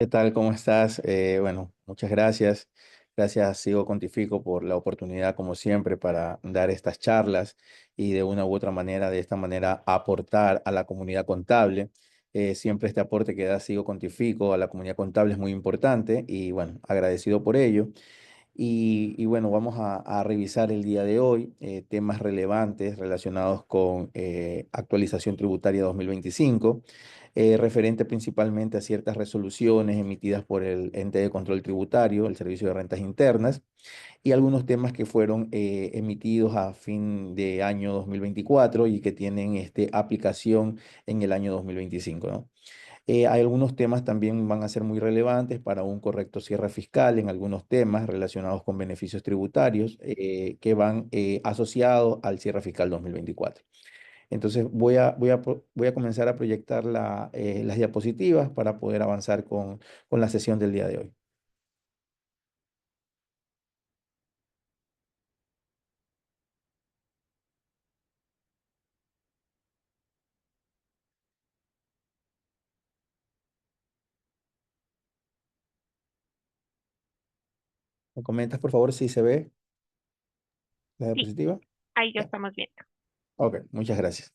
¿Qué tal? ¿Cómo estás? Bueno, muchas gracias. Gracias, Sigo Contifico, por la oportunidad, como siempre, para dar estas charlas y de una u otra manera, de esta manera, aportar a la comunidad contable. Siempre este aporte que da Sigo Contifico a la comunidad contable es muy importante y, bueno, agradecido por ello. Y bueno, vamos a revisar el día de hoy temas relevantes relacionados con actualización tributaria 2025, referente principalmente a ciertas resoluciones emitidas por el ente de control tributario, el Servicio de Rentas Internas, y algunos temas que fueron emitidos a fin de año 2024 y que tienen aplicación en el año 2025, ¿no? Hay algunos temas también van a ser muy relevantes para un correcto cierre fiscal en algunos temas relacionados con beneficios tributarios que van asociados al cierre fiscal 2024. Entonces voy a comenzar a proyectar las diapositivas para poder avanzar con la sesión del día de hoy. ¿Me comentas, por favor, si se ve la Sí, diapositiva? ahí ya Ya. estamos viendo. Ok, muchas gracias.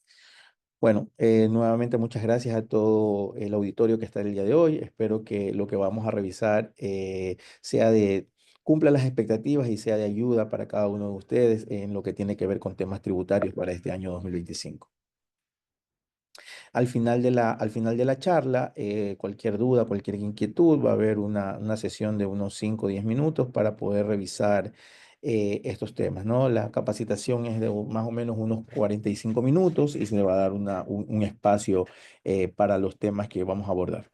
Bueno, nuevamente muchas gracias a todo el auditorio que está el día de hoy. Espero que lo que vamos a revisar cumpla las expectativas y sea de ayuda para cada uno de ustedes en lo que tiene que ver con temas tributarios para este año 2025. Al final de la charla, cualquier duda, cualquier inquietud, va a haber una sesión de unos 5 o 10 minutos para poder revisar estos temas, ¿no? La capacitación es de más o menos unos 45 minutos y se le va a dar un espacio para los temas que vamos a abordar.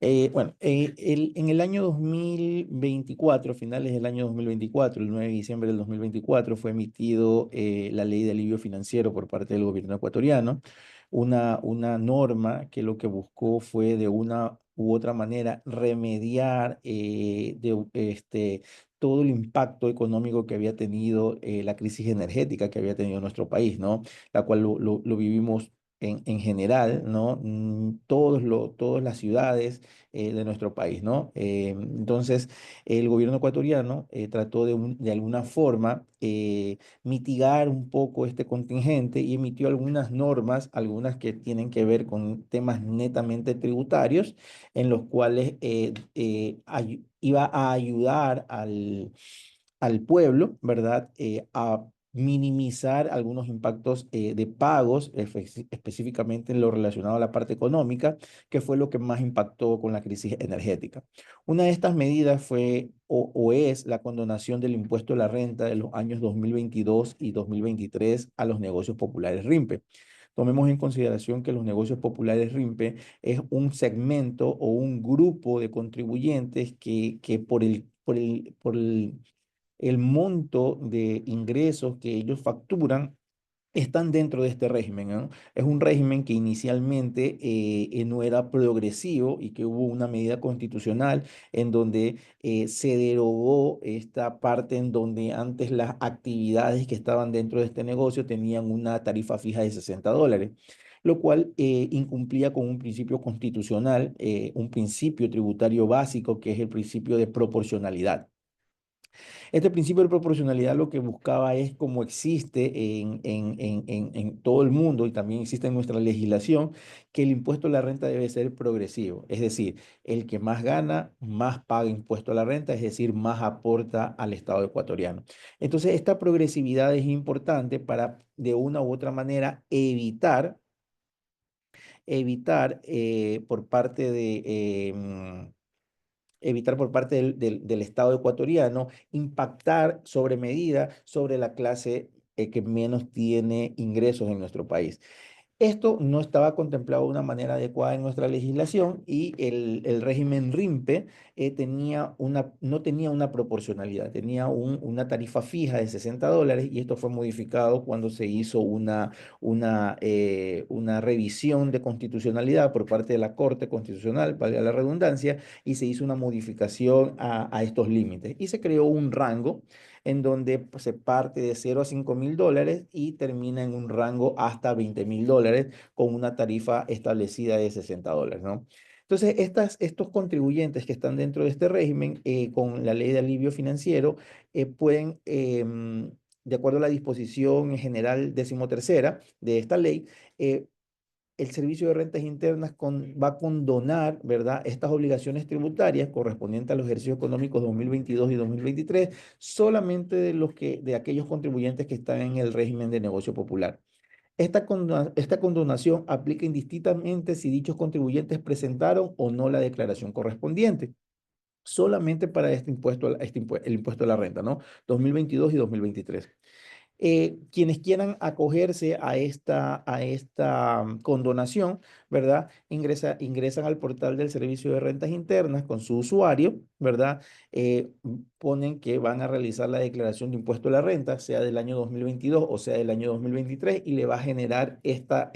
En el año 2024, finales del año 2024, el 9 de diciembre del 2024, fue emitido la ley de alivio financiero por parte del gobierno ecuatoriano, una norma que lo que buscó fue de una u otra manera remediar todo el impacto económico que había tenido la crisis energética que había tenido nuestro país, ¿no? La cual lo vivimos en general, ¿no? Todas las ciudades de nuestro país, ¿no? Entonces, el gobierno ecuatoriano trató de alguna forma mitigar un poco este contingente y emitió algunas normas, algunas que tienen que ver con temas netamente tributarios, en los cuales iba a ayudar al pueblo, ¿verdad? A minimizar algunos impactos de pagos, específicamente en lo relacionado a la parte económica, que fue lo que más impactó con la crisis energética. Una de estas medidas fue o es la condonación del impuesto a la renta de los años 2022 y 2023 a los negocios populares RIMPE. Tomemos en consideración que los negocios populares RIMPE es un segmento o un grupo de contribuyentes que el monto de ingresos que ellos facturan están dentro de este régimen, ¿no? Es un régimen que inicialmente no era progresivo y que hubo una medida constitucional en donde se derogó esta parte en donde antes las actividades que estaban dentro de este negocio tenían una tarifa fija de $60, lo cual incumplía con un principio constitucional, un principio tributario básico que es el principio de proporcionalidad. Este principio de proporcionalidad lo que buscaba es, como existe en todo el mundo y también existe en nuestra legislación, que el impuesto a la renta debe ser progresivo. Es decir, el que más gana, más paga impuesto a la renta, es decir, más aporta al Estado ecuatoriano. Entonces, esta progresividad es importante para, de una u otra manera, evitar por parte evitar por parte del Estado ecuatoriano impactar sobre medida sobre la clase que menos tiene ingresos en nuestro país. Esto no estaba contemplado de una manera adecuada en nuestra legislación y el régimen RIMPE no tenía una proporcionalidad, tenía una tarifa fija de $60 y esto fue modificado cuando se hizo una revisión de constitucionalidad por parte de la Corte Constitucional, valga la redundancia, y se hizo una modificación a estos límites y se creó un rango. en donde pues, se parte de 0 a 5.000 dólares y termina en un rango hasta 20.000 dólares con una tarifa establecida de 60 dólares, ¿no? Entonces, estos contribuyentes que están dentro de este régimen, con la ley de alivio financiero, pueden, de acuerdo a la disposición general 13ª de esta ley, el Servicio de Rentas Internas va a condonar, ¿verdad?, estas obligaciones tributarias correspondientes a los ejercicios económicos 2022 y 2023, solamente de aquellos contribuyentes que están en el régimen de negocio popular. Esta condonación aplica indistintamente si dichos contribuyentes presentaron o no la declaración correspondiente, solamente para este impuesto, el impuesto a la renta, ¿no? 2022 y 2023. Quienes quieran acogerse a esta condonación, ¿verdad? Ingresan al portal del Servicio de Rentas Internas con su usuario, ¿verdad? Ponen que van a realizar la declaración de impuesto a la renta, sea del año 2022 o sea del año 2023, y le va a generar esta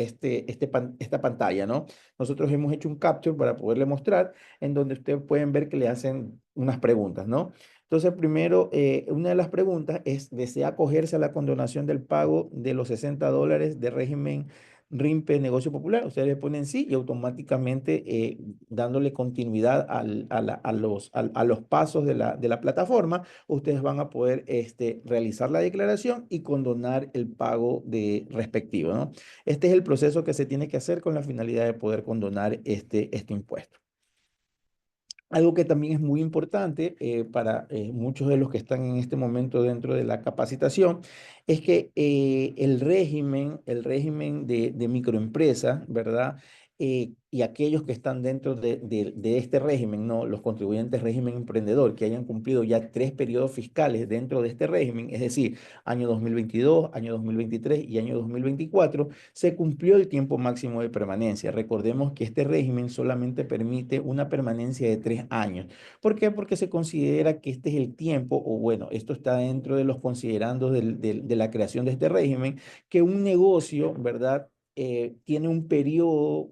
pantalla, ¿no? Nosotros hemos hecho un capture para poderle mostrar, en donde ustedes pueden ver que le hacen unas preguntas, ¿no? Entonces, primero, una de las preguntas es, ¿desea acogerse a la condonación del pago de los 60 dólares de régimen RIMPE Negocio Popular? Ustedes le ponen sí y automáticamente, dándole continuidad a los pasos de la plataforma, ustedes van a poder realizar la declaración y condonar el pago respectivo, ¿no? Este es el proceso que se tiene que hacer con la finalidad de poder condonar este impuesto. Algo que también es muy importante, para muchos de los que están en este momento dentro de la capacitación, es que el régimen de microempresa, ¿verdad? Y aquellos que están dentro de este régimen, ¿no? Los contribuyentes régimen emprendedor que hayan cumplido ya 3 periodos fiscales dentro de este régimen, es decir, año 2022, año 2023 y año 2024, se cumplió el tiempo máximo de permanencia. Recordemos que este régimen solamente permite una permanencia de 3 años. ¿Por qué? Porque se considera que este es el tiempo, o bueno, esto está dentro de los considerandos de la creación de este régimen, que un negocio, ¿verdad? Tiene un periodo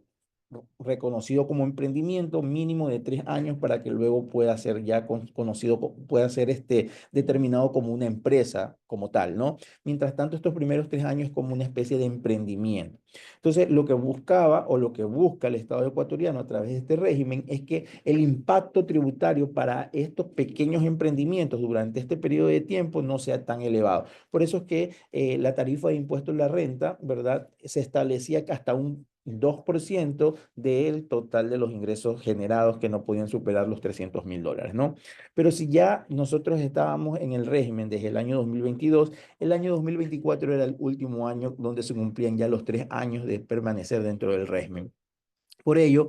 reconocido como emprendimiento mínimo de 3 años para que luego pueda ser ya conocido, pueda ser determinado como una empresa como tal, ¿no? Mientras tanto, estos primeros 3 años como una especie de emprendimiento. Entonces, lo que buscaba o lo que busca el Estado ecuatoriano a través de este régimen es que el impacto tributario para estos pequeños emprendimientos durante este periodo de tiempo no sea tan elevado. Por eso es que, la tarifa de impuesto a la renta, ¿verdad? Se establecía que hasta un 2% del total de los ingresos generados, que no podían superar los 300.000 dólares, ¿no? Pero si ya nosotros estábamos en el régimen desde el año 2022, el año 2024 era el último año donde se cumplían ya los 3 años de permanecer dentro del régimen. Por ello,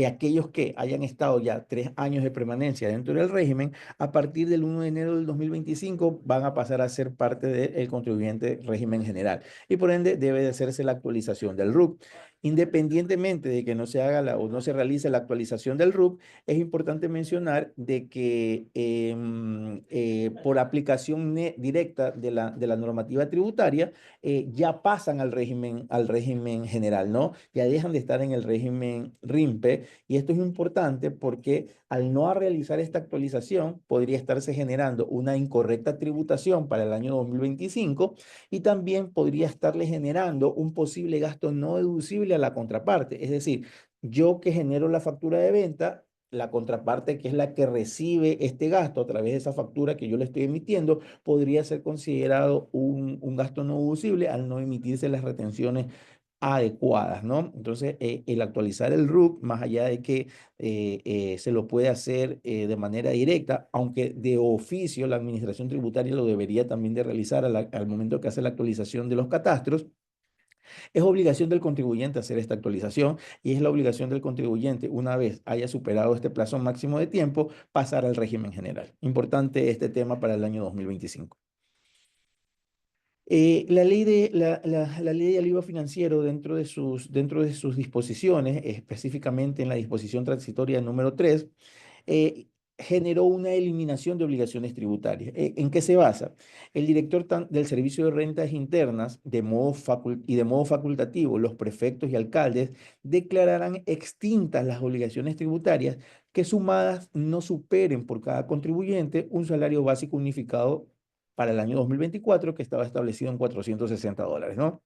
aquellos que hayan estado ya 3 años de permanencia dentro del régimen, a partir del 1 de enero del 2025 van a pasar a ser parte del contribuyente régimen general, y por ende debe de hacerse la actualización del RUC. Independientemente de que no se haga o no se realice la actualización del RUC, es importante mencionar de que, por aplicación directa de la normativa tributaria, ya pasan al régimen general, ¿no? Ya dejan de estar en el régimen RIMPE, y esto es importante porque al no realizar esta actualización podría estarse generando una incorrecta tributación para el año 2025, y también podría estarle generando un posible gasto no deducible a la contraparte. Es decir, yo que genero la factura de venta, la contraparte, que es la que recibe este gasto a través de esa factura que yo le estoy emitiendo, podría ser considerado un gasto no deducible al no emitirse las retenciones adecuadas, ¿no? Entonces, el actualizar el RUC, más allá de que, se lo puede hacer, de manera directa, aunque de oficio la administración tributaria lo debería también de realizar al momento que hace la actualización de los catastros. Es obligación del contribuyente hacer esta actualización, y es la obligación del contribuyente, una vez haya superado este plazo máximo de tiempo, pasar al régimen general. Importante este tema para el año 2025. La ley de alivio financiero, dentro de sus disposiciones, específicamente en la disposición transitoria número 3, eh, generó una eliminación de obligaciones tributarias. ¿En qué se basa? El director del Servicio de Rentas Internas, de modo facultativo, los prefectos y alcaldes declararán extintas las obligaciones tributarias que, sumadas, no superen por cada contribuyente un salario básico unificado para el año 2024 que estaba establecido en $460, ¿no?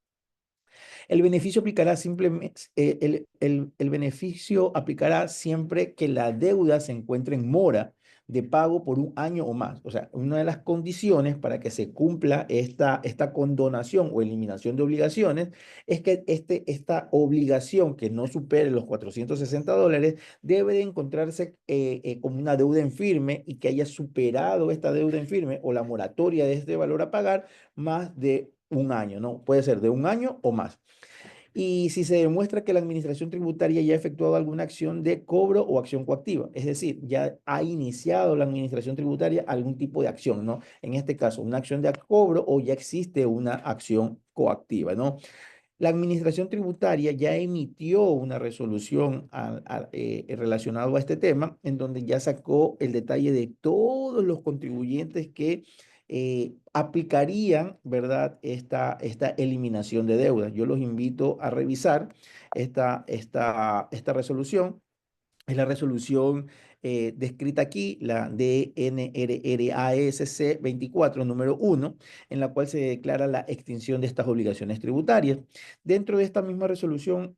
El beneficio aplicará simplemente, el beneficio aplicará siempre que la deuda se encuentre en mora de pago por un año o más. O sea, una de las condiciones para que se cumpla esta condonación o eliminación de obligaciones es que esta obligación que no supere los $460 debe de encontrarse como una deuda en firme y que haya superado esta deuda en firme o la moratoria de este valor a pagar más de un año, ¿no? Puede ser de un año o más. Y si se demuestra que la administración tributaria ya ha efectuado alguna acción de cobro o acción coactiva, es decir, ya ha iniciado la administración tributaria algún tipo de acción, ¿no? En este caso, una acción de cobro o ya existe una acción coactiva, ¿no? La administración tributaria ya emitió una resolución relacionado a este tema, en donde ya sacó el detalle de todos los contribuyentes que aplicarían, ¿verdad?, esta eliminación de deudas. Yo los invito a revisar esta resolución. Es la resolución descrita aquí, la DNRRASC 24, número 1, en la cual se declara la extinción de estas obligaciones tributarias. Dentro de esta misma resolución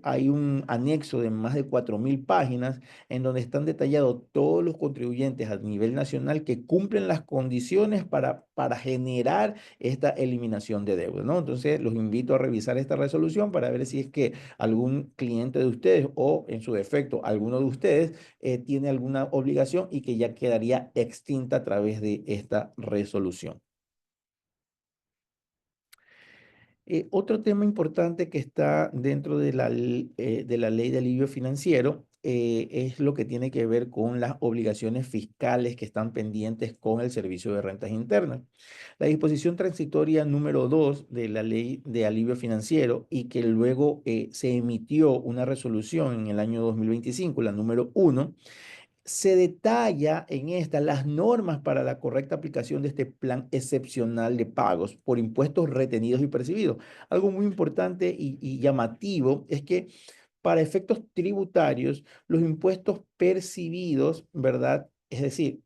hay un anexo de más de 4.000 páginas en donde están detallados todos los contribuyentes a nivel nacional que cumplen las condiciones para generar esta eliminación de deuda, ¿no? Entonces, los invito a revisar esta resolución para ver si es que algún cliente de ustedes o en su defecto alguno de ustedes tiene alguna obligación y que ya quedaría extinta a través de esta resolución. Otro tema importante que está dentro de de la ley de alivio financiero es lo que tiene que ver con las obligaciones fiscales que están pendientes con el Servicio de Rentas Internas. La disposición transitoria número 2 de la ley de alivio financiero y que luego se emitió una resolución en el año 2025, la número 1, se detalla en esta las normas para la correcta aplicación de este plan excepcional de pagos por impuestos retenidos y percibidos. Algo muy importante y llamativo es que para efectos tributarios, los impuestos percibidos, ¿verdad? Es decir,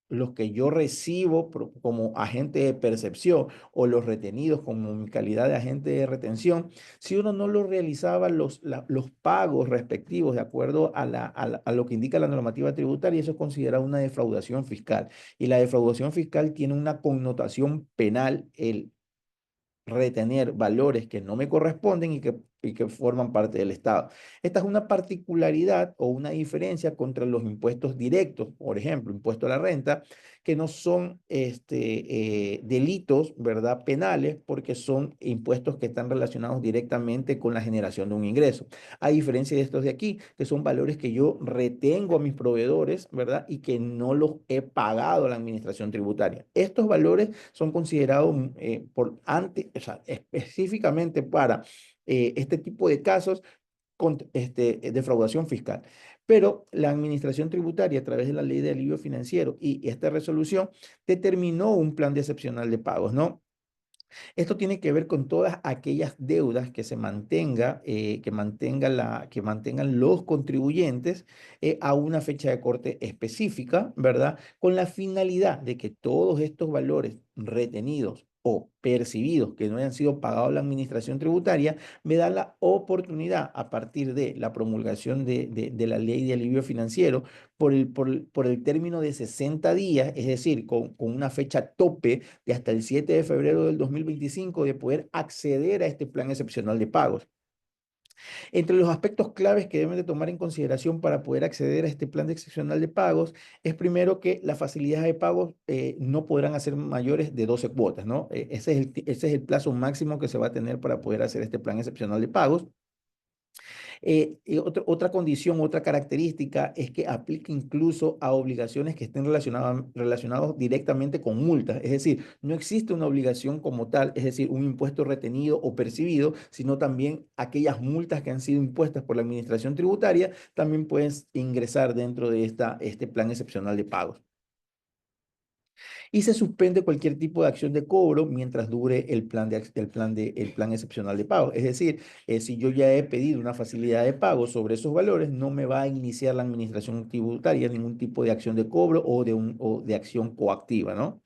los que yo recibo como agente de percepción o los retenidos como mi calidad de agente de retención, si uno no lo realizaba los pagos respectivos de acuerdo a lo que indica la normativa tributaria, eso es considerado una defraudación fiscal. Y la defraudación fiscal tiene una connotación penal, el retener valores que no me corresponden y que forman parte del Estado. Esta es una particularidad o una diferencia contra los impuestos directos, por ejemplo, impuesto a la renta, que no son delitos, ¿verdad?, penales, porque son impuestos que están relacionados directamente con la generación de un ingreso. A diferencia de estos de aquí, que son valores que yo retengo a mis proveedores, ¿verdad?, y que no los he pagado a la administración tributaria. Estos valores son considerados o sea, específicamente para este tipo de casos con defraudación fiscal. Pero la administración tributaria, a través de la ley de alivio financiero y esta resolución, determinó un plan de excepcional de pagos, ¿no? Esto tiene que ver con todas aquellas deudas que se mantenga, que mantengan los contribuyentes a una fecha de corte específica, ¿verdad? Con la finalidad de que todos estos valores retenidos o percibidos que no hayan sido pagados a la administración tributaria, me da la oportunidad a partir de la promulgación de la ley de alivio financiero por el término de 60 días, es decir, con una fecha tope de hasta el 7 de febrero del 2025 de poder acceder a este plan excepcional de pagos. Entre los aspectos claves que deben de tomar en consideración para poder acceder a este plan de excepcional de pagos es primero que las facilidades de pagos no podrán hacer mayores de 12 cuotas, ¿no? Ese es el plazo máximo que se va a tener para poder hacer este plan excepcional de pagos. Y otra condición, otra característica es que aplique incluso a obligaciones que estén relacionados directamente con multas. Es decir, no existe una obligación como tal, es decir, un impuesto retenido o percibido, sino también aquellas multas que han sido impuestas por la administración tributaria también pueden ingresar dentro de este plan excepcional de pagos y se suspende cualquier tipo de acción de cobro mientras dure el plan excepcional de pago. Es decir, si yo ya he pedido una facilidad de pago sobre esos valores, no me va a iniciar la administración tributaria ningún tipo de acción de cobro o de acción coactiva, ¿no?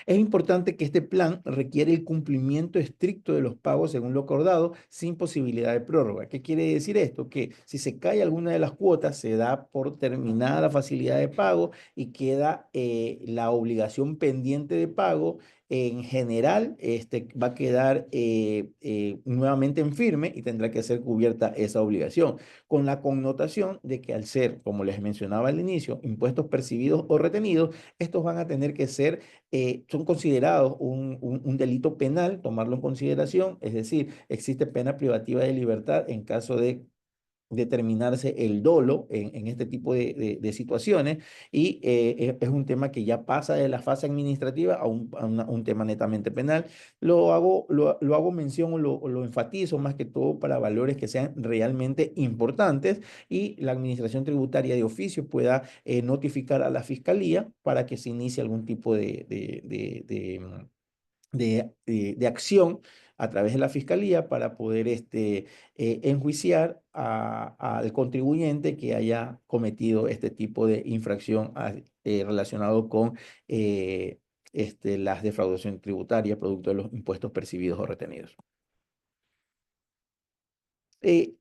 Es importante que este plan requiere el cumplimiento estricto de los pagos según lo acordado, sin posibilidad de prórroga. ¿Qué quiere decir esto? Que si se cae alguna de las cuotas, se da por terminada la facilidad de pago y queda la obligación pendiente de pago. En general, va a quedar nuevamente en firme y tendrá que ser cubierta esa obligación, con la connotación de que al ser, como les mencionaba al inicio, impuestos percibidos o retenidos, estos van a tener que ser son considerados un delito penal, tomarlo en consideración, es decir, existe pena privativa de libertad en caso de determinarse el dolo en este tipo de situaciones y es un tema que ya pasa de la fase administrativa a un tema netamente penal. Lo hago mención o lo enfatizo más que todo para valores que sean realmente importantes y la administración tributaria de oficio pueda notificar a la fiscalía para que se inicie algún tipo de acción a través de la fiscalía para poder enjuiciar al contribuyente que haya cometido este tipo de infracción relacionado con las defraudaciones tributarias producto de los impuestos percibidos o retenidos. Eh,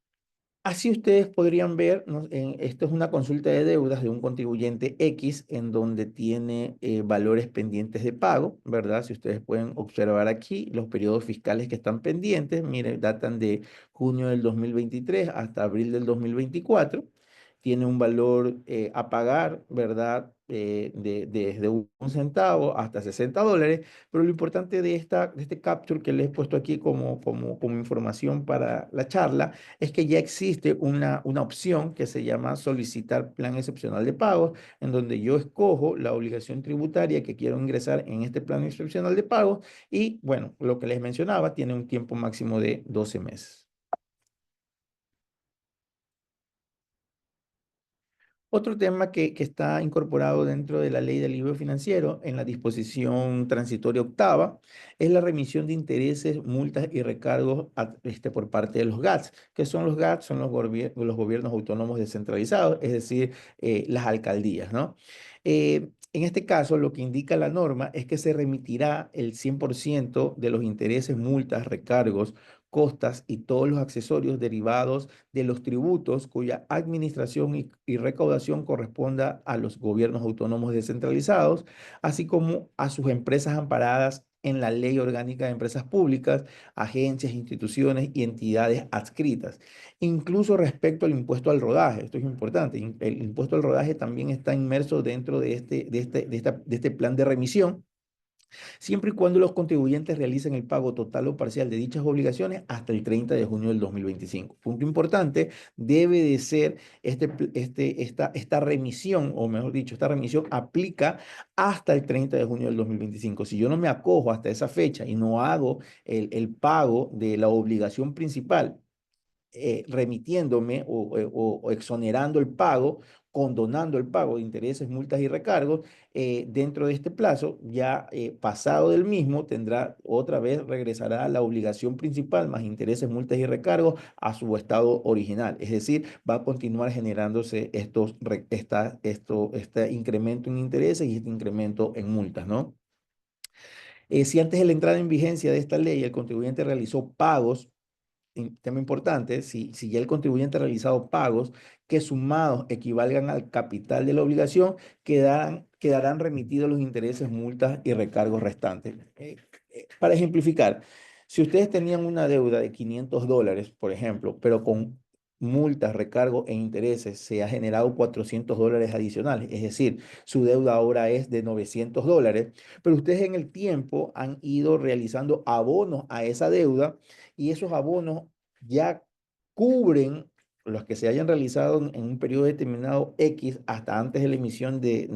Así ustedes podrían ver, ¿no? Esto es una consulta de deudas de un contribuyente X en donde tiene valores pendientes de pago, ¿verdad? Si ustedes pueden observar aquí los periodos fiscales que están pendientes, miren, datan de junio del 2023 hasta abril del 2024. Tiene un valor a pagar, ¿verdad? Desde un centavo hasta $60. Pero lo importante de este capture que les he puesto aquí como información para la charla es que ya existe una opción que se llama solicitar plan excepcional de pagos, en donde yo escojo la obligación tributaria que quiero ingresar en este plan excepcional de pagos y, bueno, lo que les mencionaba, tiene un tiempo máximo de 12 meses. Otro tema que está incorporado dentro de la ley del libro financiero en la disposición transitoria octava es la remisión de intereses, multas y recargos por parte de los GATS. ¿Qué son los GATS? Son los gobiernos autónomos descentralizados, es decir, las alcaldías, ¿no? En este caso, lo que indica la norma es que se remitirá el 100% de los intereses, multas, recargos, costas y todos los accesorios derivados de los tributos cuya administración y recaudación corresponda a los gobiernos autónomos descentralizados, así como a sus empresas amparadas en la Ley Orgánica de Empresas Públicas, agencias, instituciones y entidades adscritas, incluso respecto al impuesto al rodaje. Esto es importante. El impuesto al rodaje también está inmerso dentro de este plan de remisión siempre y cuando los contribuyentes realicen el pago total o parcial de dichas obligaciones hasta el 30 de junio del 2025. Punto importante, debe de ser esta remisión, o mejor dicho, esta remisión aplica hasta el 30 de junio del 2025. Si yo no me acojo hasta esa fecha y no hago el pago de la obligación principal, remitiéndome o exonerando el pago, condonando el pago de intereses, multas y recargos, dentro de este plazo, ya pasado del mismo, tendrá otra vez, regresará la obligación principal más intereses, multas y recargos a su estado original. Es decir, va a continuar generándose este incremento en intereses y este incremento en multas, ¿no? Si antes de la entrada en vigencia de esta ley el contribuyente realizó pagos, tema importante, si ya el contribuyente ha realizado pagos que sumados equivalgan al capital de la obligación, quedarán remitidos los intereses, multas y recargos restantes. Para ejemplificar, si ustedes tenían una deuda de $500, por ejemplo, pero con multas, recargos e intereses se ha generado $400 adicionales, es decir, su deuda ahora es de $900, pero ustedes en el tiempo han ido realizando abonos a esa deuda y esos abonos ya cubren los que se hayan realizado en un periodo determinado X hasta antes de la emisión de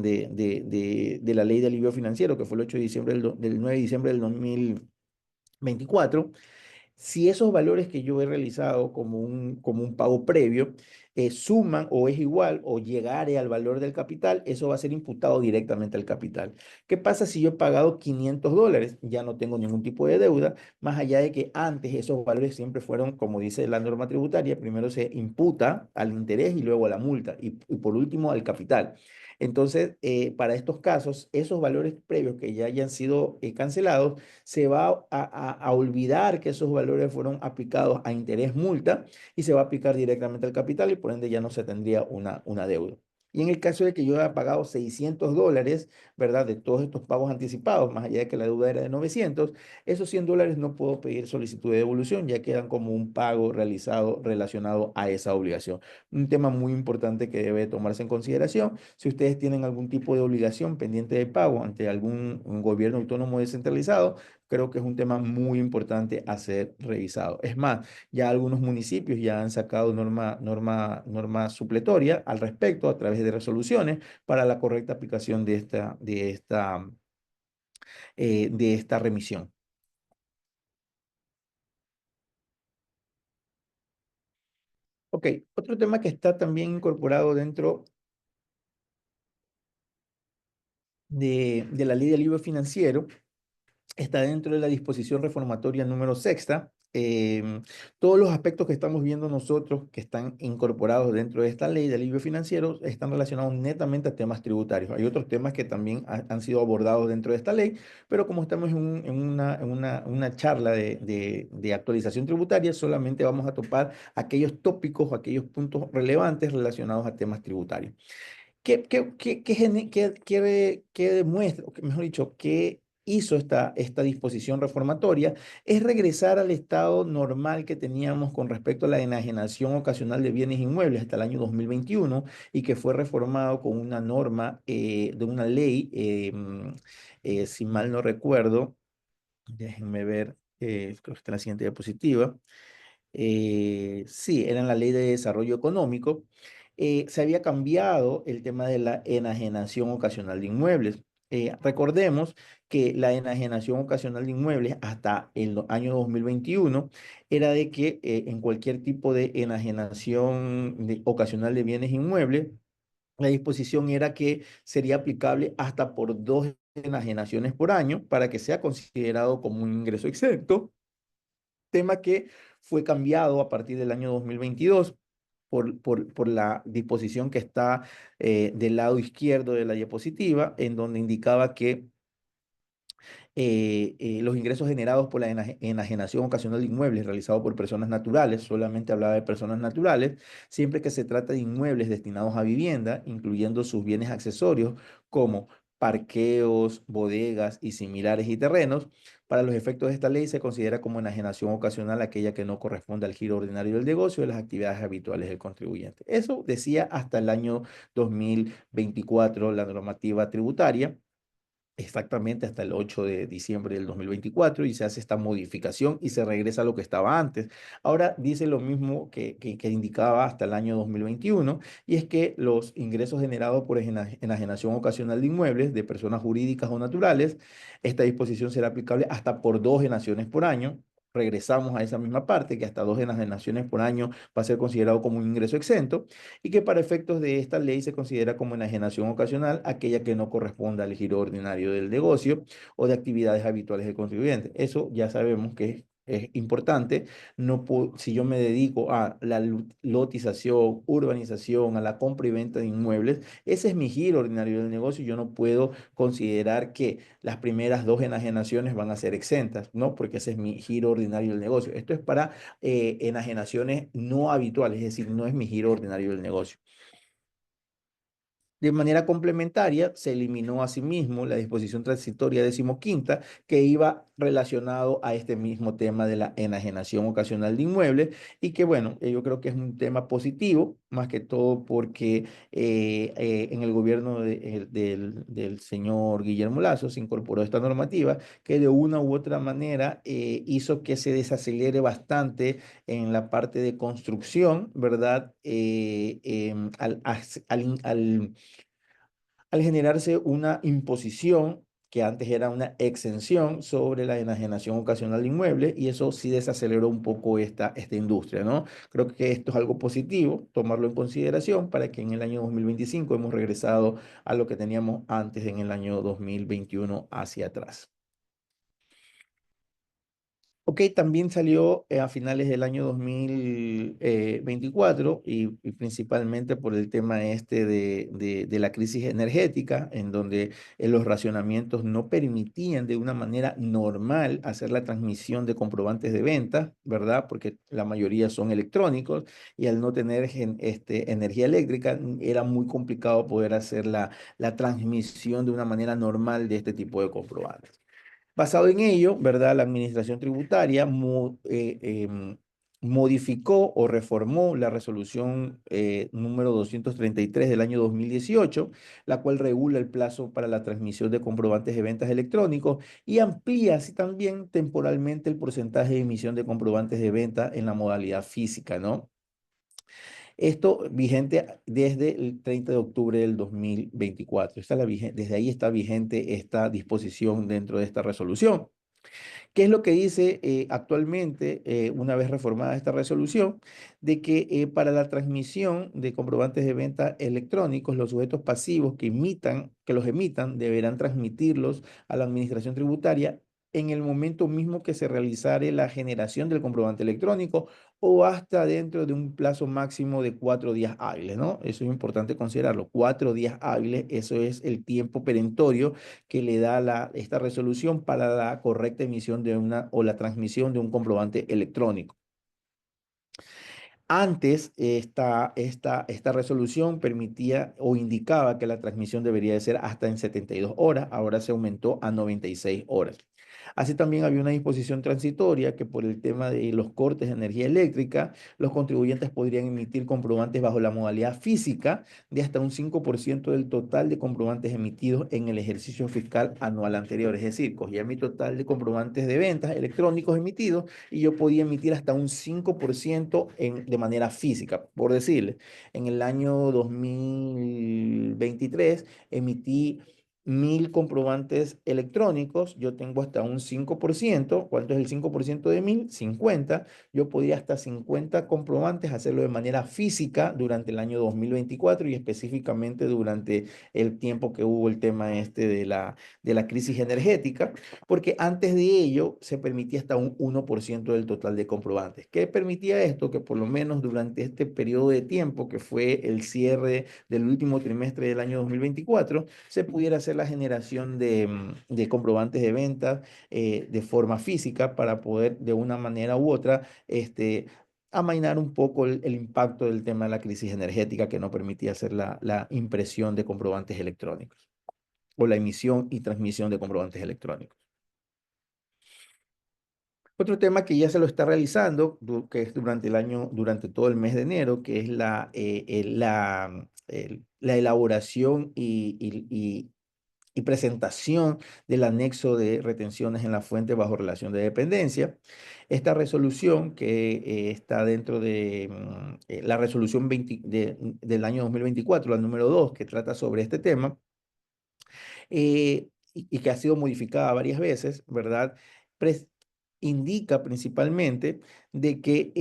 la ley de alivio financiero, que fue el 8 de diciembre del 9 de diciembre del 2024. Si esos valores que yo he realizado como un pago previo suman o es igual o llegare al valor del capital, eso va a ser imputado directamente al capital. ¿Qué pasa si yo he pagado $500? Ya no tengo ningún tipo de deuda, más allá de que antes esos valores siempre fueron, como dice la norma tributaria, primero se imputa al interés y luego a la multa y por último al capital. Entonces, para estos casos, esos valores previos que ya hayan sido cancelados, se va a olvidar que esos valores fueron aplicados a interés multa y se va a aplicar directamente al capital y por ende ya no se tendría una deuda. Y en el caso de que yo haya pagado $600, ¿verdad? De todos estos pagos anticipados, más allá de que la deuda era de 900, esos $100 no puedo pedir solicitud de devolución, ya quedan como un pago realizado relacionado a esa obligación. Un tema muy importante que debe tomarse en consideración. Si ustedes tienen algún tipo de obligación pendiente de pago ante algún un gobierno autónomo descentralizado, creo que es un tema muy importante a ser revisado. Es más, ya algunos municipios ya han sacado norma supletoria al respecto a través de resoluciones para la correcta aplicación de esta remisión. Ok, otro tema que está también incorporado dentro de la ley del libro financiero está dentro de la disposición reformatoria número sexta. Todos los aspectos que estamos viendo nosotros que están incorporados dentro de esta ley de alivio financiero están relacionados netamente a temas tributarios. Hay otros temas que también han sido abordados dentro de esta ley, pero como estamos en una charla de actualización tributaria, solamente vamos a topar aquellos tópicos, aquellos puntos relevantes relacionados a temas tributarios. ¿Qué demuestra, o mejor dicho, qué hizo esta disposición reformatoria? Es regresar al estado normal que teníamos con respecto a la enajenación ocasional de bienes inmuebles hasta el año 2021 y que fue reformado con una norma de una ley, si mal no recuerdo, déjenme ver, creo que está en la siguiente diapositiva. Sí, era en la Ley de Desarrollo Económico. Se había cambiado el tema de la enajenación ocasional de inmuebles. Recordemos que la enajenación ocasional de inmuebles hasta el año 2021 era de que en cualquier tipo de enajenación ocasional de bienes inmuebles, la disposición era que sería aplicable hasta por dos enajenaciones por año para que sea considerado como un ingreso exento, tema que fue cambiado a partir del año 2022 por la disposición que está del lado izquierdo de la diapositiva, en donde indicaba que los ingresos generados por la enajenación ocasional de inmuebles realizados por personas naturales, solamente hablaba de personas naturales, siempre que se trata de inmuebles destinados a vivienda, incluyendo sus bienes accesorios como parqueos, bodegas y similares y terrenos. Para los efectos de esta ley se considera como enajenación ocasional aquella que no corresponde al giro ordinario del negocio de las actividades habituales del contribuyente. Eso decía hasta el año 2024 la normativa tributaria, exactamente hasta el 8 de diciembre del 2024, y se hace esta modificación y se regresa a lo que estaba antes. Ahora dice lo mismo que indicaba hasta el año 2021, y es que los ingresos generados por enajenación ocasional de inmuebles de personas jurídicas o naturales, esta disposición será aplicable hasta por dos enajenaciones por año. Regresamos a esa misma parte, que hasta dos enajenaciones por año va a ser considerado como un ingreso exento, y que para efectos de esta ley se considera como enajenación ocasional aquella que no corresponda al giro ordinario del negocio o de actividades habituales del contribuyente. Eso ya sabemos que es importante. No si yo me dedico a la lotización, urbanización, a la compra y venta de inmuebles, ese es mi giro ordinario del negocio. Yo no puedo considerar que las primeras dos enajenaciones van a ser exentas, ¿no? Porque ese es mi giro ordinario del negocio. Esto es para enajenaciones no habituales, es decir, no es mi giro ordinario del negocio. De manera complementaria, se eliminó asimismo la disposición transitoria decimoquinta que iba relacionado a este mismo tema de la enajenación ocasional de inmuebles y que, bueno, yo creo que es un tema positivo, más que todo porque en el gobierno del señor Guillermo Lazo se incorporó esta normativa que de una u otra manera hizo que se desacelere bastante en la parte de construcción, ¿verdad? Al generarse una imposición que antes era una exención sobre la enajenación ocasional de inmuebles, y eso sí desaceleró un poco esta industria, ¿no? Creo que esto es algo positivo, tomarlo en consideración para que en el año 2025 hemos regresado a lo que teníamos antes en el año 2021 hacia atrás. Ok, también salió a finales del año 2024 y principalmente por el tema este de la crisis energética, en donde los racionamientos no permitían de una manera normal hacer la transmisión de comprobantes de venta, ¿verdad? Porque la mayoría son electrónicos y al no tener energía eléctrica era muy complicado poder hacer la transmisión de una manera normal de este tipo de comprobantes. Basado en ello, ¿verdad? La Administración Tributaria modificó o reformó la resolución número 233 del año 2018, la cual regula el plazo para la transmisión de comprobantes de ventas electrónicos y amplía así también temporalmente el porcentaje de emisión de comprobantes de venta en la modalidad física, ¿no? Esto vigente desde el 30 de octubre del 2024. Desde ahí está vigente esta disposición dentro de esta resolución. ¿Qué es lo que dice actualmente, una vez reformada esta resolución? De que para la transmisión de comprobantes de venta electrónicos, los sujetos pasivos que los emitan, deberán transmitirlos a la administración tributaria en el momento mismo que se realizare la generación del comprobante electrónico o hasta dentro de un plazo máximo de 4 días hábiles, ¿no? Eso es importante considerarlo. 4 días hábiles, eso es el tiempo perentorio que le da esta resolución para la correcta emisión de una o la transmisión de un comprobante electrónico. Antes, esta resolución permitía o indicaba que la transmisión debería de ser hasta en 72 horas, ahora se aumentó a 96 horas. Así también había una disposición transitoria que por el tema de los cortes de energía eléctrica, los contribuyentes podrían emitir comprobantes bajo la modalidad física de hasta un 5% del total de comprobantes emitidos en el ejercicio fiscal anual anterior. Es decir, cogía mi total de comprobantes de ventas electrónicos emitidos y yo podía emitir hasta un 5% de manera física. Por decirle, en el año 2023 emití 1.000 comprobantes electrónicos, yo tengo hasta un 5%. ¿Cuánto es el 5% de 1.000? 50. Yo podía hasta 50 comprobantes hacerlo de manera física durante el año 2024 y específicamente durante el tiempo que hubo el tema este de la crisis energética, porque antes de ello se permitía hasta un 1% del total de comprobantes. ¿Qué permitía esto? Que por lo menos durante este periodo de tiempo, que fue el cierre del último trimestre del año 2024, se pudiera hacer la generación de comprobantes de ventas de forma física para poder de una manera u otra amainar un poco el impacto del tema de la crisis energética que no permitía hacer la impresión de comprobantes electrónicos o la emisión y transmisión de comprobantes electrónicos. Otro tema que ya se lo está realizando, que es durante el año, durante todo el mes de enero, que es la elaboración y presentación del anexo de retenciones en la fuente bajo relación de dependencia. Esta resolución que está dentro de la resolución del año 2024, la número 2, que trata sobre este tema, y que ha sido modificada varias veces, ¿verdad? Pres- Indica principalmente de que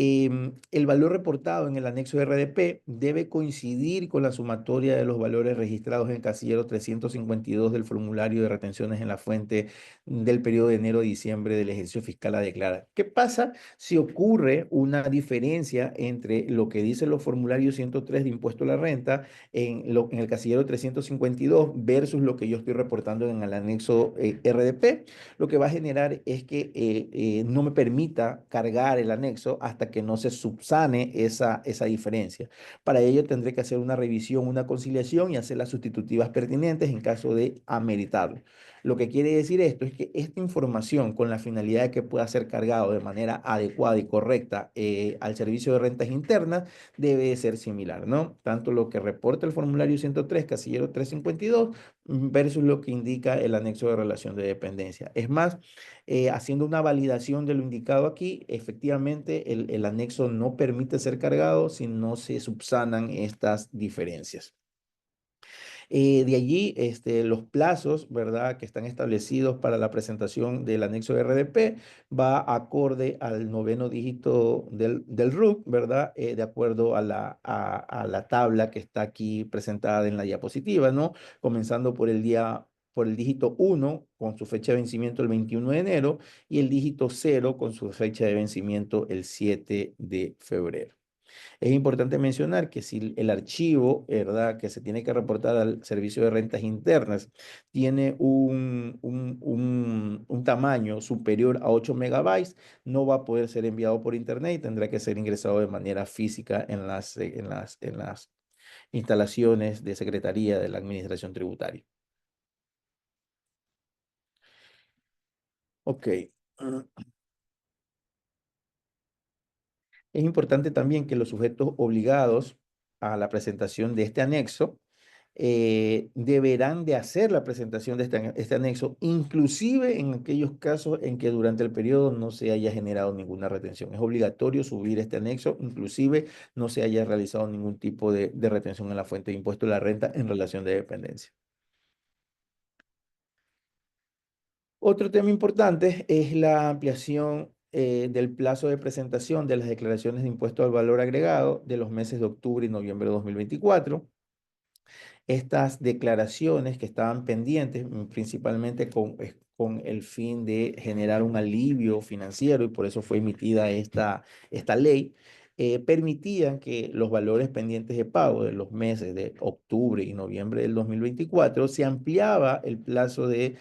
el valor reportado en el anexo de RDP debe coincidir con la sumatoria de los valores registrados en el casillero 352 del formulario de retenciones en la fuente del periodo de enero a diciembre del ejercicio fiscal a declarar. ¿Qué pasa si ocurre una diferencia entre lo que dicen los formularios 103 de impuesto a la renta en el casillero 352 versus lo que yo estoy reportando en el anexo RDP? Lo que va a generar es que no me permita cargar el anexo hasta que no se subsane esa diferencia. Para ello tendré que hacer una revisión, una conciliación y hacer las sustitutivas pertinentes en caso de ameritarlo. Lo que quiere decir esto es que esta información, con la finalidad de que pueda ser cargado de manera adecuada y correcta al servicio de rentas internas, debe ser similar, ¿no? Tanto lo que reporta el formulario 103, casillero 352, versus lo que indica el anexo de relación de dependencia. Es más, haciendo una validación de lo indicado aquí, efectivamente el anexo no permite ser cargado si no se subsanan estas diferencias. De allí, los plazos, ¿verdad?, que están establecidos para la presentación del anexo de RDP va acorde al noveno dígito del RUC, ¿verdad?, de acuerdo a la tabla que está aquí presentada en la diapositiva, ¿no? Comenzando por el día por el dígito 1 con su fecha de vencimiento el 21 de enero y el dígito 0 con su fecha de vencimiento el 7 de febrero. Es importante mencionar que si el archivo, ¿verdad?, que se tiene que reportar al Servicio de Rentas Internas tiene un tamaño superior a 8 megabytes, no va a poder ser enviado por internet y tendrá que ser ingresado de manera física en las instalaciones de Secretaría de la Administración Tributaria. Ok. Es importante también que los sujetos obligados a la presentación de este anexo deberán de hacer la presentación de este anexo, inclusive en aquellos casos en que durante el periodo no se haya generado ninguna retención. Es obligatorio subir este anexo, inclusive no se haya realizado ningún tipo de retención en la fuente de impuesto de la renta en relación de dependencia. Otro tema importante es la ampliación del plazo de presentación de las declaraciones de impuesto al valor agregado de los meses de octubre y noviembre de 2024. Estas declaraciones que estaban pendientes, principalmente con el fin de generar un alivio financiero, y por eso fue emitida esta ley, permitían que los valores pendientes de pago de los meses de octubre y noviembre del 2024 se ampliaba el plazo de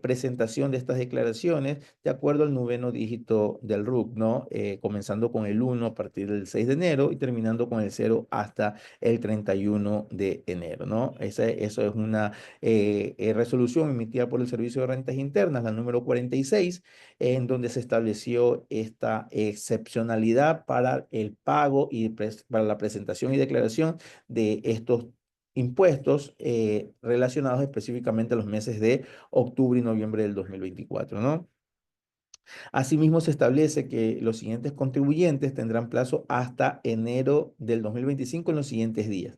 presentación de estas declaraciones de acuerdo al noveno dígito del RUC, ¿no? Comenzando con el 1 a partir del 6 de enero y terminando con el 0 hasta el 31 de enero, ¿no? Eso es una resolución emitida por el Servicio de Rentas Internas, la número 46, en donde se estableció esta excepcionalidad para el pago y para la presentación y declaración de estos impuestos relacionados específicamente a los meses de octubre y noviembre del 2024, ¿no? Asimismo, se establece que los siguientes contribuyentes tendrán plazo hasta enero del 2025 en los siguientes días.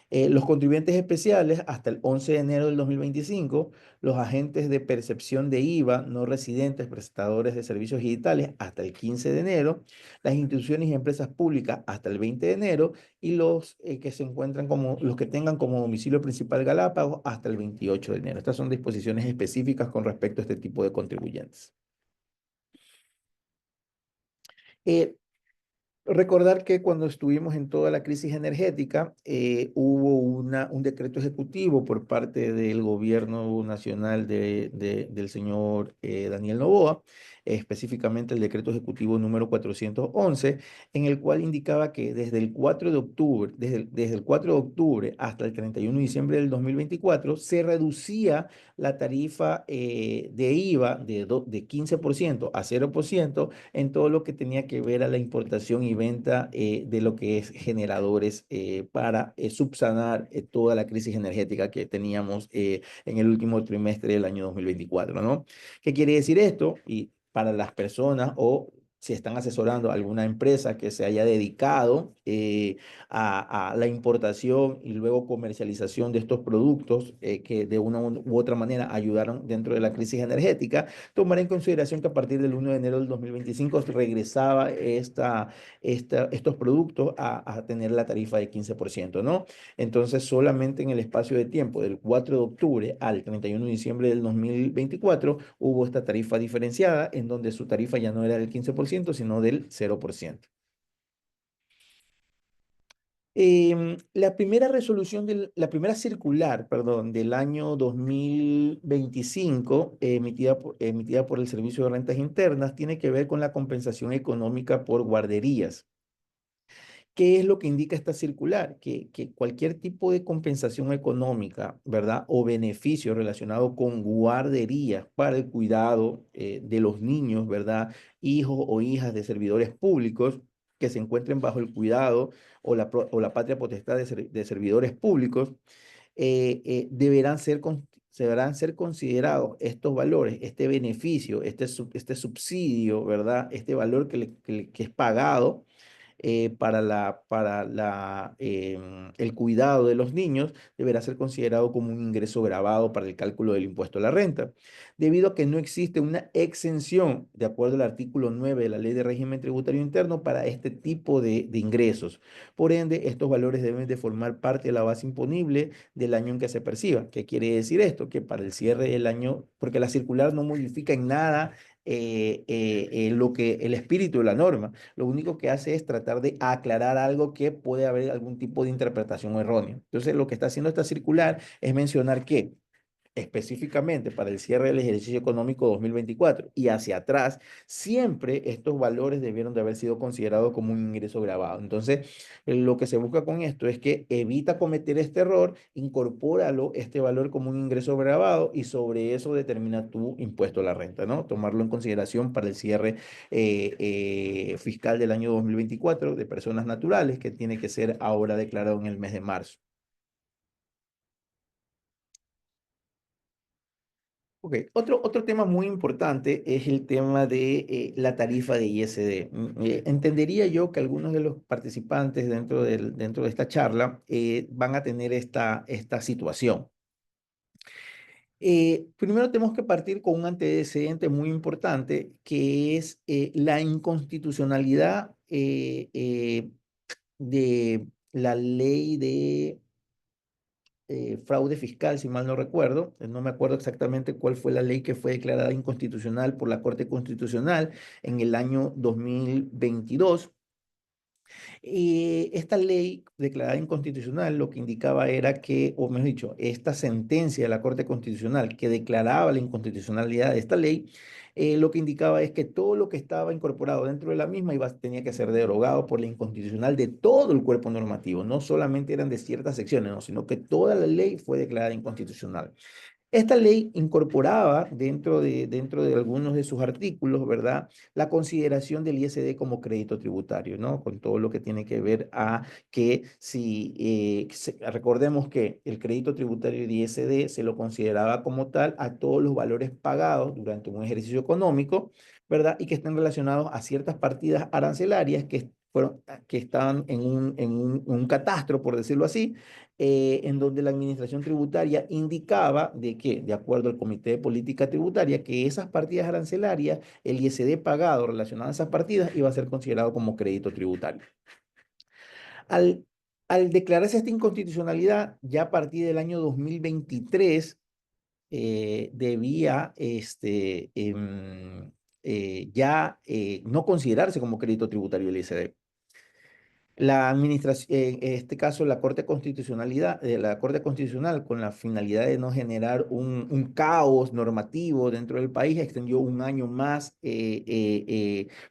Los contribuyentes especiales hasta el 11 de enero del 2025, los agentes de percepción de IVA no residentes, prestadores de servicios digitales hasta el 15 de enero, las instituciones y empresas públicas hasta el 20 de enero y los que tengan como domicilio principal Galápagos hasta el 28 de enero. Estas son disposiciones específicas con respecto a este tipo de contribuyentes. Eh, Recordar que cuando estuvimos en toda la crisis energética, hubo un decreto ejecutivo por parte del gobierno nacional del señor Daniel Noboa, específicamente el decreto ejecutivo número 411, en el cual indicaba que desde el 4 de octubre, desde el 4 de octubre hasta el 31 de diciembre del 2024, se reducía la tarifa de IVA de 15% a 0% en todo lo que tenía que ver a la importación y venta de lo que es generadores para subsanar toda la crisis energética que teníamos en el último trimestre del año 2024, ¿no? ¿Qué quiere decir esto? Y para las personas o si están asesorando a alguna empresa que se haya dedicado a la importación y luego comercialización de estos productos que de una u otra manera ayudaron dentro de la crisis energética, tomar en consideración que a partir del 1 de enero del 2025 regresaba estos productos a tener la tarifa de 15%, ¿no? Entonces, solamente en el espacio de tiempo del 4 de octubre al 31 de diciembre del 2024 hubo esta tarifa diferenciada en donde su tarifa ya no era del 15%, sino del 0%. La primera circular, perdón, del año 2025, emitida por el Servicio de Rentas Internas, tiene que ver con la compensación económica por guarderías. ¿Qué es lo que indica esta circular? Que cualquier tipo de compensación económica, ¿verdad? O beneficio relacionado con guarderías para el cuidado de los niños, ¿verdad? Hijos o hijas de servidores públicos que se encuentren bajo el cuidado o la patria potestad de servidores públicos, deberán ser considerados estos valores, este beneficio, este subsidio, ¿verdad? Este valor que es pagado el cuidado de los niños deberá ser considerado como un ingreso gravado para el cálculo del impuesto a la renta, debido a que no existe una exención, de acuerdo al artículo 9 de la Ley de Régimen Tributario Interno, para este tipo de ingresos. Por ende, estos valores deben de formar parte de la base imponible del año en que se perciba. ¿Qué quiere decir esto? Que para el cierre del año, porque la circular no modifica en nada lo que el espíritu de la norma, lo único que hace es tratar de aclarar algo que puede haber algún tipo de interpretación errónea. Entonces, lo que está haciendo esta circular es mencionar que específicamente para el cierre del ejercicio económico 2024 y hacia atrás, siempre estos valores debieron de haber sido considerados como un ingreso grabado. Entonces, lo que se busca con esto es que evita cometer este error, incorpóralo este valor como un ingreso grabado y sobre eso determina tu impuesto a la renta, ¿no? Tomarlo en consideración para el cierre fiscal del año 2024 de personas naturales que tiene que ser ahora declarado en el mes de marzo. Ok, otro tema muy importante es el tema de la tarifa de ISD. Entendería yo que algunos de los participantes dentro de esta charla van a tener esta situación. Primero tenemos que partir con un antecedente muy importante, que es la inconstitucionalidad de la ley de fraude fiscal, si mal no recuerdo. No me acuerdo exactamente cuál fue la ley que fue declarada inconstitucional por la Corte Constitucional en el año 2022. Y esta ley declarada inconstitucional lo que indicaba era que, o mejor dicho, esta sentencia de la Corte Constitucional que declaraba la inconstitucionalidad de esta ley, lo que indicaba es que todo lo que estaba incorporado dentro de la misma tenía que ser derogado por la inconstitucional de todo el cuerpo normativo, no solamente eran de ciertas secciones, no, sino que toda la ley fue declarada inconstitucional. Esta ley incorporaba dentro de algunos de sus artículos, ¿verdad? La consideración del ISD como crédito tributario, ¿no? Con todo lo que tiene que ver a que si, recordemos que el crédito tributario de ISD se lo consideraba como tal a todos los valores pagados durante un ejercicio económico, ¿verdad? Y que estén relacionados a ciertas partidas arancelarias que estaban en un catastro, por decirlo así, en donde la administración tributaria indicaba de que, de acuerdo al Comité de Política Tributaria, que esas partidas arancelarias, el ISD pagado relacionado a esas partidas, iba a ser considerado como crédito tributario. Al, al declararse esta inconstitucionalidad, ya a partir del año 2023, debía ya no considerarse como crédito tributario el ISD. La administración, en este caso, la Corte Constitucional, con la finalidad de no generar un caos normativo dentro del país, extendió un año más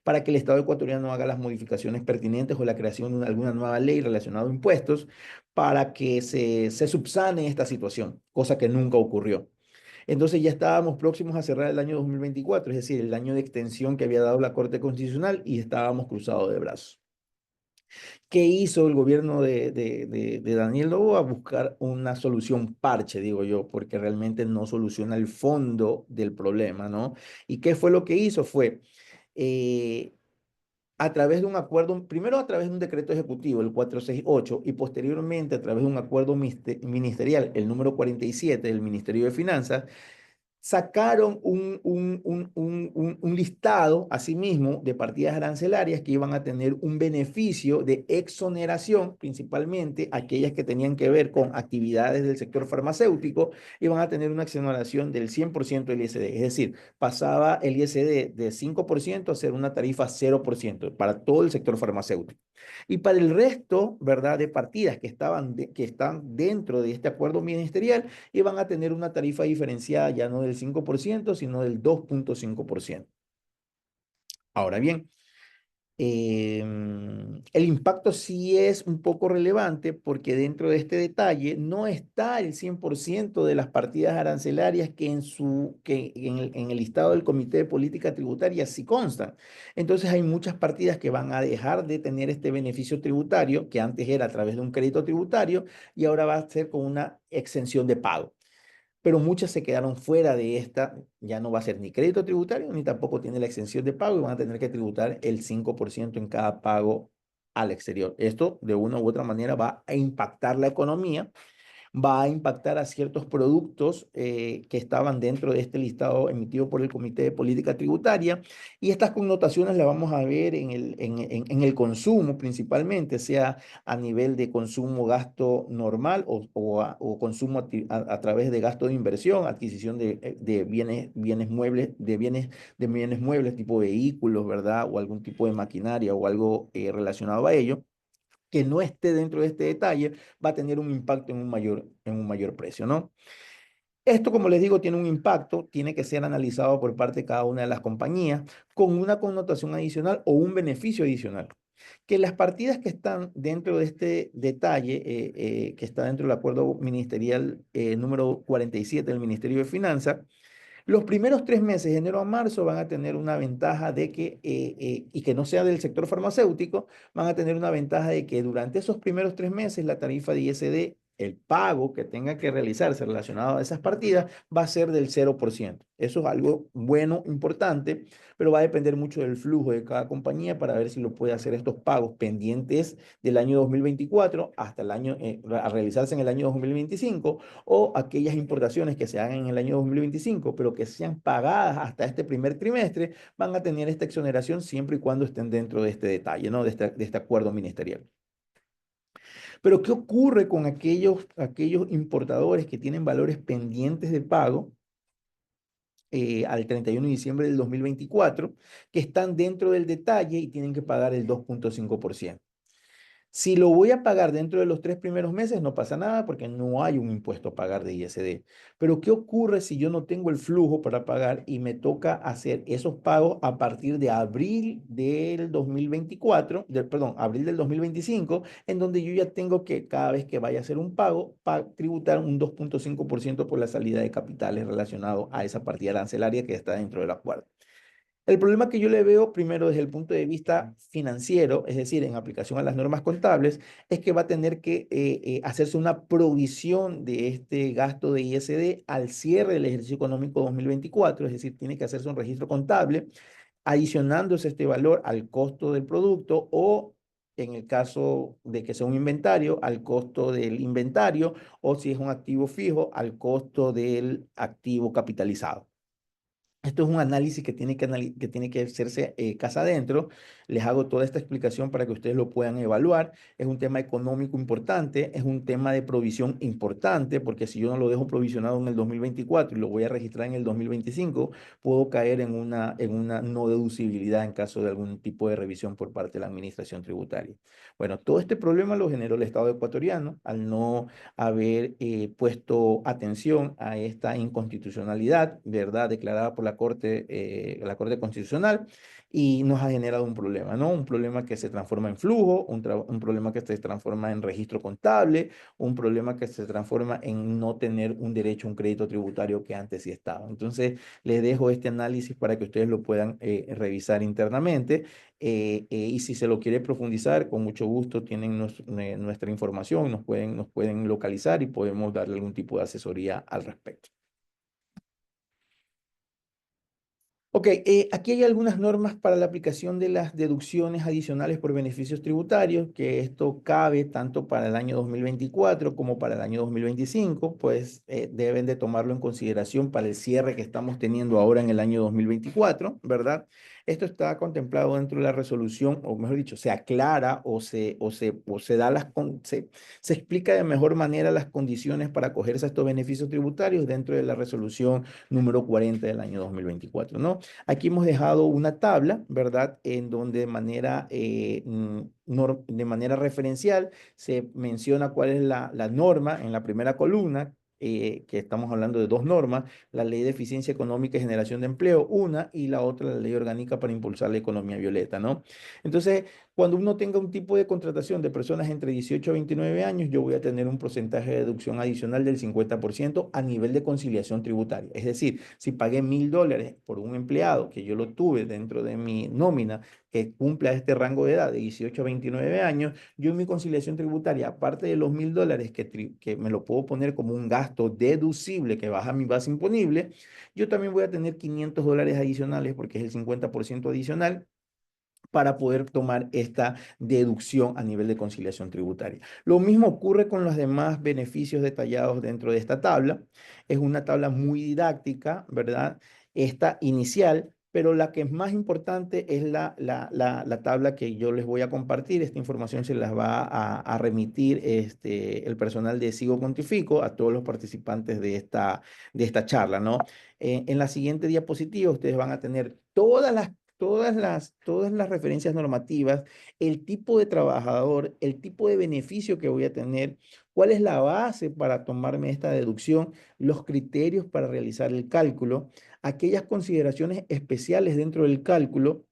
para que el Estado ecuatoriano haga las modificaciones pertinentes o la creación de alguna nueva ley relacionada a impuestos para que se subsane esta situación, cosa que nunca ocurrió. Entonces ya estábamos próximos a cerrar el año 2024, es decir, el año de extensión que había dado la Corte Constitucional y estábamos cruzados de brazos. ¿Qué hizo el gobierno de Daniel Lobo? A buscar una solución parche, digo yo, porque realmente no soluciona el fondo del problema, ¿no? ¿Y qué fue lo que hizo? Fue eh, a través de un acuerdo, primero a través de un decreto ejecutivo, el 468, y posteriormente a través de un acuerdo ministerial, el número 47 del Ministerio de Finanzas, sacaron un listado, asimismo, de partidas arancelarias que iban a tener un beneficio de exoneración, principalmente aquellas que tenían que ver con actividades del sector farmacéutico, iban a tener una exoneración del 100% del ISD. Es decir, pasaba el ISD de 5% a ser una tarifa 0% para todo el sector farmacéutico. Y para el resto, ¿verdad?, de partidas que están dentro de este acuerdo ministerial, iban a tener una tarifa diferenciada ya no del 5%, sino del 2,5%. Ahora bien, el impacto sí es un poco relevante porque dentro de este detalle no está el 100% de las partidas arancelarias que en el listado del Comité de Política Tributaria sí constan. Entonces hay muchas partidas que van a dejar de tener este beneficio tributario que antes era a través de un crédito tributario y ahora va a ser con una exención de pago, pero muchas se quedaron fuera de esta, ya no va a ser ni crédito tributario ni tampoco tiene la exención de pago y van a tener que tributar el 5% en cada pago al exterior. Esto de una u otra manera va a impactar la economía, va a impactar a ciertos productos que estaban dentro de este listado emitido por el Comité de Política Tributaria, y estas connotaciones las vamos a ver en el consumo principalmente, sea a nivel de consumo gasto normal o consumo a través de gasto de inversión, adquisición de bienes muebles, de bienes muebles tipo vehículos, ¿verdad? O algún tipo de maquinaria o algo relacionado a ello que no esté dentro de este detalle va a tener un impacto en un mayor precio, ¿no? Esto, como les digo, tiene un impacto, tiene que ser analizado por parte de cada una de las compañías con una connotación adicional o un beneficio adicional. Que las partidas que están dentro de este detalle, que está dentro del acuerdo ministerial número 47 del Ministerio de Finanzas, los primeros 3 meses, de enero a marzo, van a tener una ventaja de que, y que no sea del sector farmacéutico, van a tener una ventaja de que durante esos primeros 3 meses la tarifa de ISD, el pago que tenga que realizarse relacionado a esas partidas, va a ser del 0%. Eso es algo bueno, importante, pero va a depender mucho del flujo de cada compañía para ver si lo puede hacer estos pagos pendientes del año 2024 hasta el año, a realizarse en el año 2025, o aquellas importaciones que se hagan en el año 2025, pero que sean pagadas hasta este primer trimestre, van a tener esta exoneración siempre y cuando estén dentro de este detalle, ¿no? De este acuerdo ministerial. Pero ¿qué ocurre con aquellos importadores que tienen valores pendientes de pago al 31 de diciembre del 2024, que están dentro del detalle y tienen que pagar el 2,5%? Si lo voy a pagar dentro de los 3 primeros meses, no pasa nada porque no hay un impuesto a pagar de ISD. Pero ¿qué ocurre si yo no tengo el flujo para pagar y me toca hacer esos pagos a partir de abril del 2024, perdón, abril del 2025, en donde yo ya tengo que cada vez que vaya a hacer un pago, tributar un 2,5% por la salida de capitales relacionado a esa partida arancelaria que está dentro del acuerdo? El problema que yo le veo primero desde el punto de vista financiero, es decir, en aplicación a las normas contables, es que va a tener que hacerse una provisión de este gasto de ISD al cierre del ejercicio económico 2024, es decir, tiene que hacerse un registro contable adicionándose este valor al costo del producto o, en el caso de que sea un inventario, al costo del inventario, o si es un activo fijo, al costo del activo capitalizado. Esto es un análisis que tiene que hacerse casa adentro. Les hago toda esta explicación para que ustedes lo puedan evaluar. Es un tema económico importante, es un tema de provisión importante, porque si yo no lo dejo provisionado en el 2024 y lo voy a registrar en el 2025, puedo caer en una no deducibilidad en caso de algún tipo de revisión por parte de la administración tributaria. Bueno, todo este problema lo generó el Estado ecuatoriano al no haber puesto atención a esta inconstitucionalidad, ¿verdad? Declarada por la Corte Constitucional, y nos ha generado un problema, ¿no? Un problema que se transforma en flujo, un problema que se transforma en registro contable, un problema que se transforma en no tener un derecho a un crédito tributario que antes sí estaba. Entonces, les dejo este análisis para que ustedes lo puedan revisar internamente. Y si se lo quiere profundizar, con mucho gusto tienen nuestra información, nos pueden localizar y podemos darle algún tipo de asesoría al respecto. Ok, aquí hay algunas normas para la aplicación de las deducciones adicionales por beneficios tributarios, que esto cabe tanto para el año 2024 como para el año 2025, pues deben de tomarlo en consideración para el cierre que estamos teniendo ahora en el año 2024, ¿verdad? Esto está contemplado dentro de la resolución, o mejor dicho, se aclara o se da se explica de mejor manera las condiciones para acogerse a estos beneficios tributarios dentro de la resolución número 40 del año 2024, ¿no? Aquí hemos dejado una tabla, ¿verdad? En donde de manera referencial se menciona cuál es la norma en la primera columna, que estamos hablando de dos normas: la Ley de Eficiencia Económica y Generación de Empleo, una, y la otra, la Ley Orgánica para Impulsar la Economía Violeta, ¿no? Entonces, cuando uno tenga un tipo de contratación de personas entre 18 a 29 años, yo voy a tener un porcentaje de deducción adicional del 50% a nivel de conciliación tributaria. Es decir, si pagué $1,000 por un empleado que yo lo tuve dentro de mi nómina, que cumpla este rango de edad de 18 a 29 años, yo en mi conciliación tributaria, aparte de los $1,000 que me lo puedo poner como un gasto deducible que baja mi base imponible, yo también voy a tener $500 adicionales, porque es el 50% adicional, para poder tomar esta deducción a nivel de conciliación tributaria. Lo mismo ocurre con los demás beneficios detallados dentro de esta tabla. Es una tabla muy didáctica, ¿verdad? Esta inicial, pero la que es más importante es la tabla que yo les voy a compartir. Esta información se las va a remitir el personal de Sigo Contifico a todos los participantes de esta charla, ¿no? En la siguiente diapositiva ustedes van a tener todas las referencias normativas, el tipo de trabajador, el tipo de beneficio que voy a tener, cuál es la base para tomarme esta deducción, los criterios para realizar el cálculo, aquellas consideraciones especiales dentro del cálculo,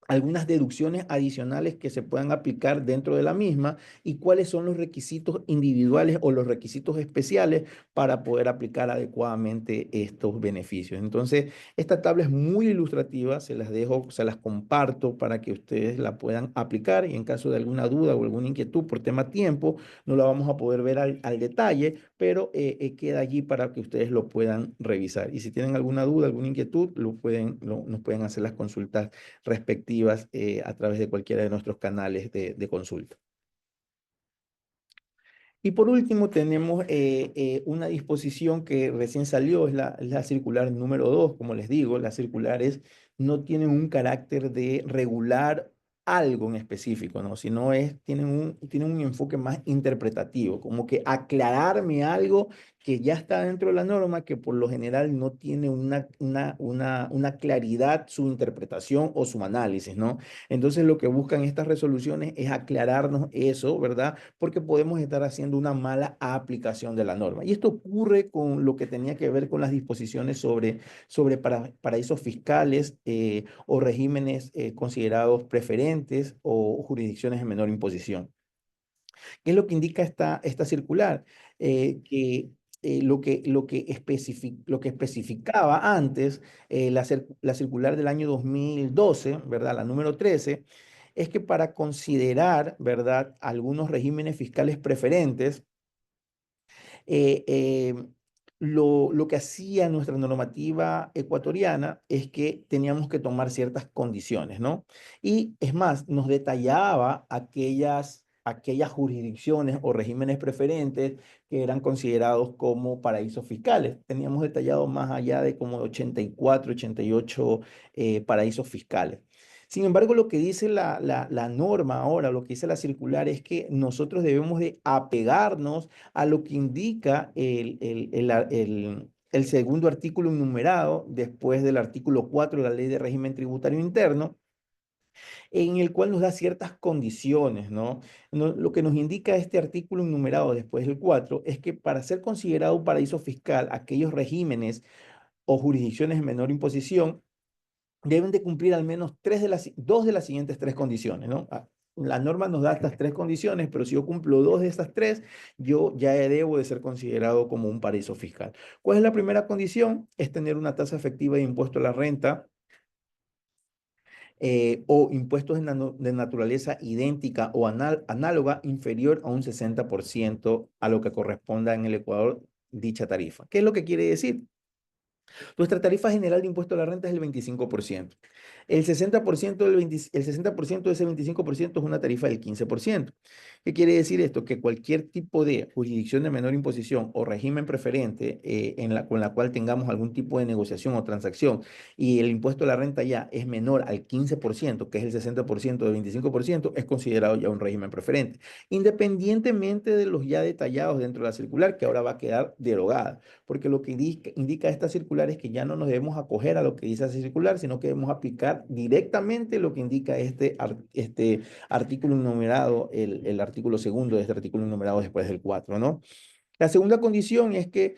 algunas deducciones adicionales que se puedan aplicar dentro de la misma y cuáles son los requisitos individuales o los requisitos especiales para poder aplicar adecuadamente estos beneficios. Entonces, esta tabla es muy ilustrativa, se las dejo, se las comparto para que ustedes la puedan aplicar y en caso de alguna duda o alguna inquietud por tema tiempo, no la vamos a poder ver al detalle, pero queda allí para que ustedes lo puedan revisar. Y si tienen alguna duda, alguna inquietud, nos pueden hacer las consultas respectivas a través de cualquiera de nuestros canales de consulta. Y por último tenemos una disposición que recién salió, es la circular número 2, como les digo, las circulares no tienen un carácter de regular algo en específico, ¿no? Sino tienen un enfoque más interpretativo, como que aclararme algo que ya está dentro de la norma, que por lo general no tiene una claridad su interpretación o su análisis, ¿no? Entonces lo que buscan estas resoluciones es aclararnos eso, ¿verdad? Porque podemos estar haciendo una mala aplicación de la norma. Y esto ocurre con lo que tenía que ver con las disposiciones sobre paraísos fiscales o regímenes considerados preferentes o jurisdicciones de menor imposición. ¿Qué es lo que indica esta circular? Lo que especificaba antes la circular del año 2012, ¿verdad? La número 13, es que para considerar, ¿verdad? Algunos regímenes fiscales preferentes, eh, eh, lo que hacía nuestra normativa ecuatoriana es que teníamos que tomar ciertas condiciones, ¿no? Y es más, nos detallaba aquellas jurisdicciones o regímenes preferentes que eran considerados como paraísos fiscales. Teníamos detallado más allá de como 84, 88 paraísos fiscales. Sin embargo, lo que dice la norma ahora, lo que dice la circular es que nosotros debemos de apegarnos a lo que indica el segundo artículo enumerado después del artículo 4 de la Ley de Régimen Tributario Interno, en el cual nos da ciertas condiciones, ¿no? Lo que nos indica este artículo enumerado después del 4 es que para ser considerado un paraíso fiscal, aquellos regímenes o jurisdicciones de menor imposición deben de cumplir al menos dos de las siguientes tres condiciones, ¿no? La norma nos da estas tres condiciones, pero si yo cumplo dos de estas tres, yo ya debo de ser considerado como un paraíso fiscal. ¿Cuál es la primera condición? Es tener una tasa efectiva de impuesto a la renta o impuestos de naturaleza idéntica o análoga inferior a un 60% a lo que corresponda en el Ecuador dicha tarifa. ¿Qué es lo que quiere decir? Nuestra tarifa general de impuesto a la renta es el 25%. El 60% el 60% de ese 25% es una tarifa del 15%. ¿Qué quiere decir esto? Que cualquier tipo de jurisdicción de menor imposición o régimen preferente con la cual tengamos algún tipo de negociación o transacción y el impuesto a la renta ya es menor al 15%, que es el 60% del 25%, es considerado ya un régimen preferente, independientemente de los ya detallados dentro de la circular, que ahora va a quedar derogada, porque lo que indica esta circular es que ya no nos debemos acoger a lo que dice esa circular, sino que debemos aplicar directamente lo que indica este artículo enumerado, el artículo segundo de este artículo enumerado después del 4, ¿no? La segunda condición es que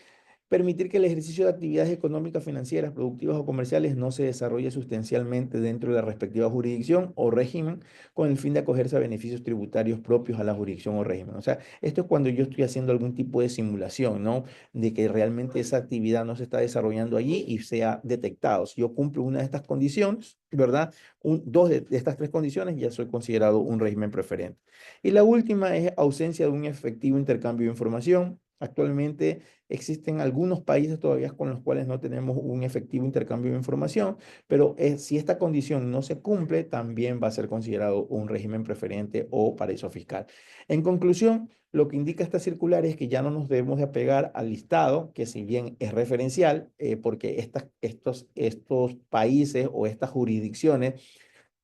permitir que el ejercicio de actividades económicas, financieras, productivas o comerciales no se desarrolle sustancialmente dentro de la respectiva jurisdicción o régimen con el fin de acogerse a beneficios tributarios propios a la jurisdicción o régimen. O sea, esto es cuando yo estoy haciendo algún tipo de simulación, ¿no? De que realmente esa actividad no se está desarrollando allí y sea detectado. Si yo cumplo una de estas condiciones, ¿verdad? Dos de estas tres condiciones, ya soy considerado un régimen preferente. Y la última es ausencia de un efectivo intercambio de información Actualmente existen algunos países todavía con los cuales no tenemos un efectivo intercambio de información, pero si esta condición no se cumple, también va a ser considerado un régimen preferente o paraíso fiscal. En conclusión, lo que indica esta circular es que ya no nos debemos de apegar al listado, que si bien es referencial, porque estos países o estas jurisdicciones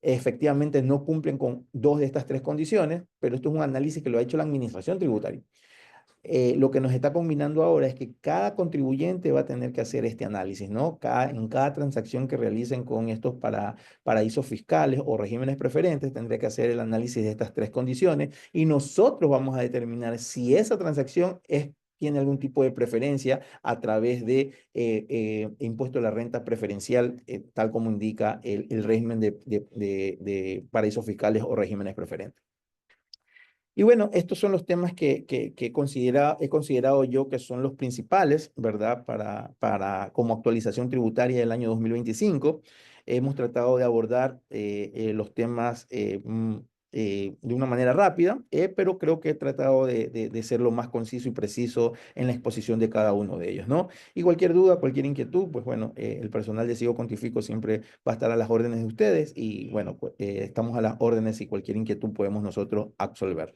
efectivamente no cumplen con dos de estas tres condiciones, pero esto es un análisis que lo ha hecho la Administración Tributaria. Lo que nos está combinando ahora es que cada contribuyente va a tener que hacer este análisis, ¿no? En cada transacción que realicen con estos paraísos fiscales o regímenes preferentes, tendrá que hacer el análisis de estas tres condiciones y nosotros vamos a determinar si esa transacción tiene algún tipo de preferencia a través de impuesto a la renta preferencial, tal como indica el régimen de paraísos fiscales o regímenes preferentes. Y bueno, estos son los temas que he considerado yo que son los principales, ¿verdad? Como actualización tributaria del año 2025. Hemos tratado de abordar los temas de una manera rápida, pero creo que he tratado de ser lo más conciso y preciso en la exposición de cada uno de ellos, ¿no? Y cualquier duda, cualquier inquietud, pues bueno, el personal de Sigo Contifico siempre va a estar a las órdenes de ustedes y bueno, pues, estamos a las órdenes y cualquier inquietud podemos nosotros absolver.